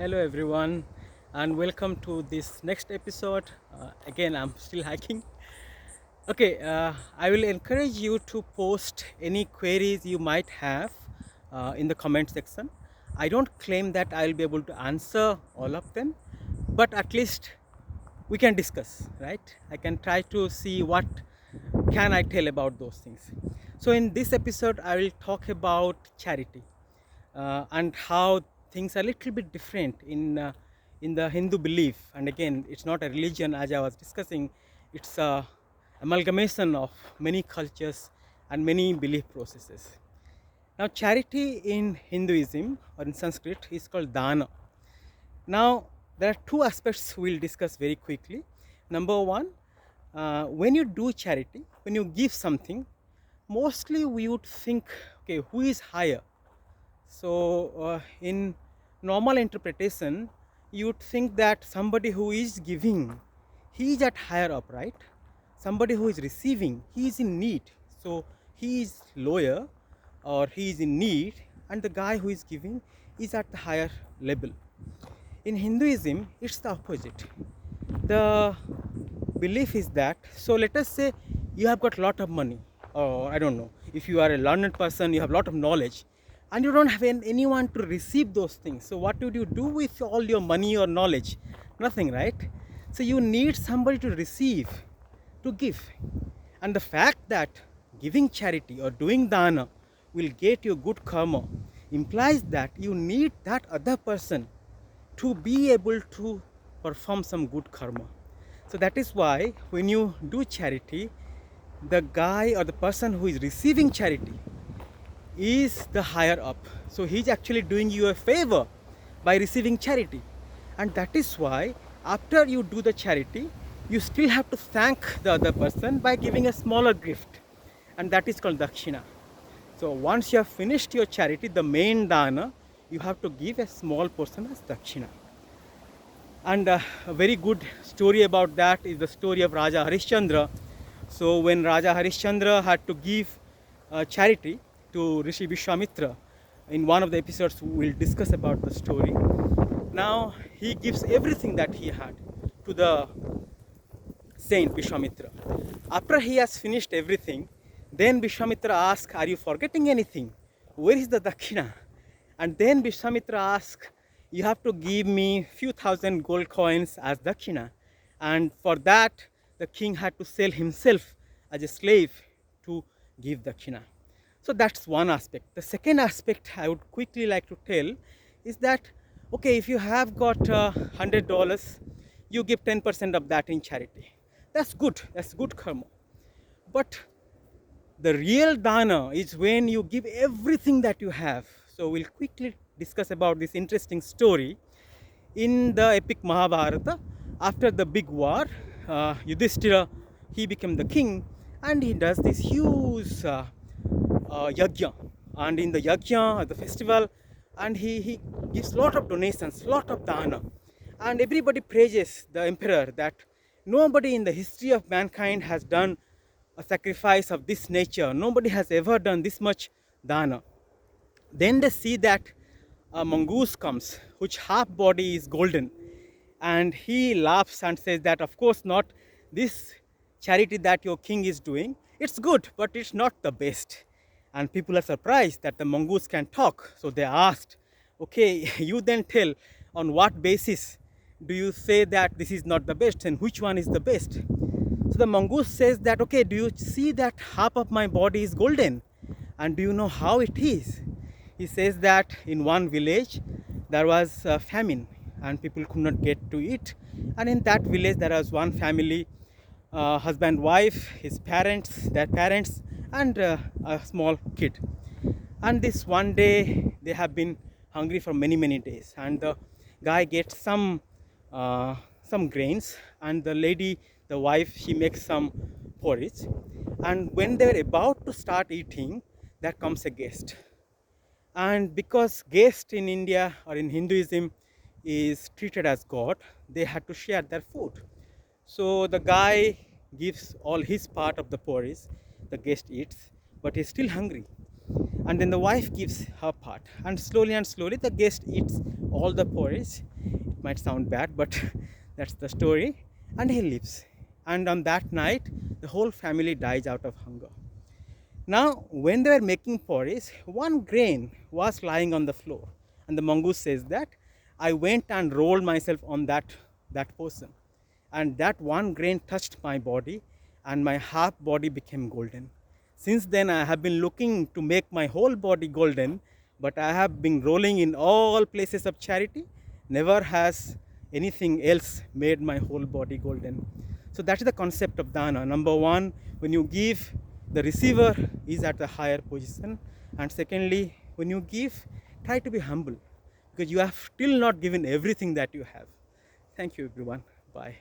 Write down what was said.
Hello everyone and welcome to this next episode. Again, I'm still hiking. Okay, I will encourage you to post any queries you might have in the comment section. I don't claim that I'll be able to answer all of them, but at least we can discuss, right? I can try to see what can I tell about those things. So in this episode, I will talk about charity and how things are a little bit different in the Hindu belief. And again, it's not a religion, as I was discussing. It's a amalgamation of many cultures and many belief processes. Now, charity in Hinduism or in Sanskrit is called Daana. Now, there are two aspects we'll discuss very quickly. Number one, when you do charity, when you give something, mostly we would think, okay, who is higher? So, in normal interpretation, you would think that somebody who is giving, he is at higher up, right? Somebody who is receiving, he is in need. So, he is lower or he is in need, and the guy who is giving is at the higher level. In Hinduism, it's the opposite. The belief is that, so let us say you have got a lot of money, or I don't know, if you are a learned person, you have a lot of knowledge, and you don't have anyone to receive those things. So, what would you do with all your money or knowledge? Nothing, right? So, you need somebody to receive, to give. And the fact that giving charity or doing dana will get you good karma implies that you need that other person to be able to perform some good karma. So that is why when you do charity, the guy or the person who is receiving charity is the higher up. So he's actually doing you a favor by receiving charity. And that is why after you do the charity, you still have to thank the other person by giving a smaller gift. And that is called dakshina. So once you have finished your charity, the main dana, you have to give a small portion as dakshina. And a very good story about that is the story of Raja Harishchandra. So when Raja Harishchandra had to give charity to Rishi Vishwamitra, in one of the episodes we'll discuss about the story. Now he gives everything that he had to the saint Vishwamitra. After he has finished everything, then Vishwamitra asks, are you forgetting anything? Where is the dakshina? And then Vishwamitra asks, you have to give me few thousand gold coins as dakshina. And for that, the king had to sell himself as a slave to give dakshina. So that's one aspect. The second aspect I would quickly like to tell is that, okay, if you have got $100, you give 10% of that in charity. That's good karma. But the real dana is when you give everything that you have. So we'll quickly discuss about this interesting story. In the epic Mahabharata, after the big war, Yudhishthira, he became the king, and he does this huge yajna. And in the yajna, the festival, and he gives lot of donations, lot of dana. And everybody praises the emperor that nobody in the history of mankind has done a sacrifice of this nature. Nobody has ever done this much dana. Then they see that a mongoose comes, which half body is golden, and he laughs and says that, of course not, this charity that your king is doing, it's good, but it's not the best. And people are surprised that the mongoose can talk. So they asked, okay, you then tell, on what basis do you say that this is not the best, and which one is the best? So the mongoose says that, okay, do you see that half of my body is golden? And do you know how it is? He says that in one village there was a famine and people could not get to eat. And in that village there was one family, husband, wife, his parents, their parents, and a small kid. And this one day they have been hungry for many days, and the guy gets some grains, and the lady, the wife, she makes some porridge. And when they're about to start eating, there comes a guest. And because guest in India or in Hinduism is treated as God, they had to share their food. So the guy gives all his part of the porridge, the guest eats, but he's still hungry. and then the wife gives her part, and slowly the guest eats all the porridge. It might sound bad, but that's the story. And he leaves, and on that night the whole family dies out of hunger. Now, when they were making porridge, one grain was lying on the floor, and the mongoose says that I went and rolled myself on that portion, and that one grain touched my body, and my half body became golden. Since then, I have been looking to make my whole body golden, but I have been rolling in all places of charity. Never has anything else made my whole body golden. So that is the concept of dana. Number one, when you give, the receiver is at a higher position. And secondly, when you give, try to be humble, because you have still not given everything that you have. Thank you, everyone. Bye.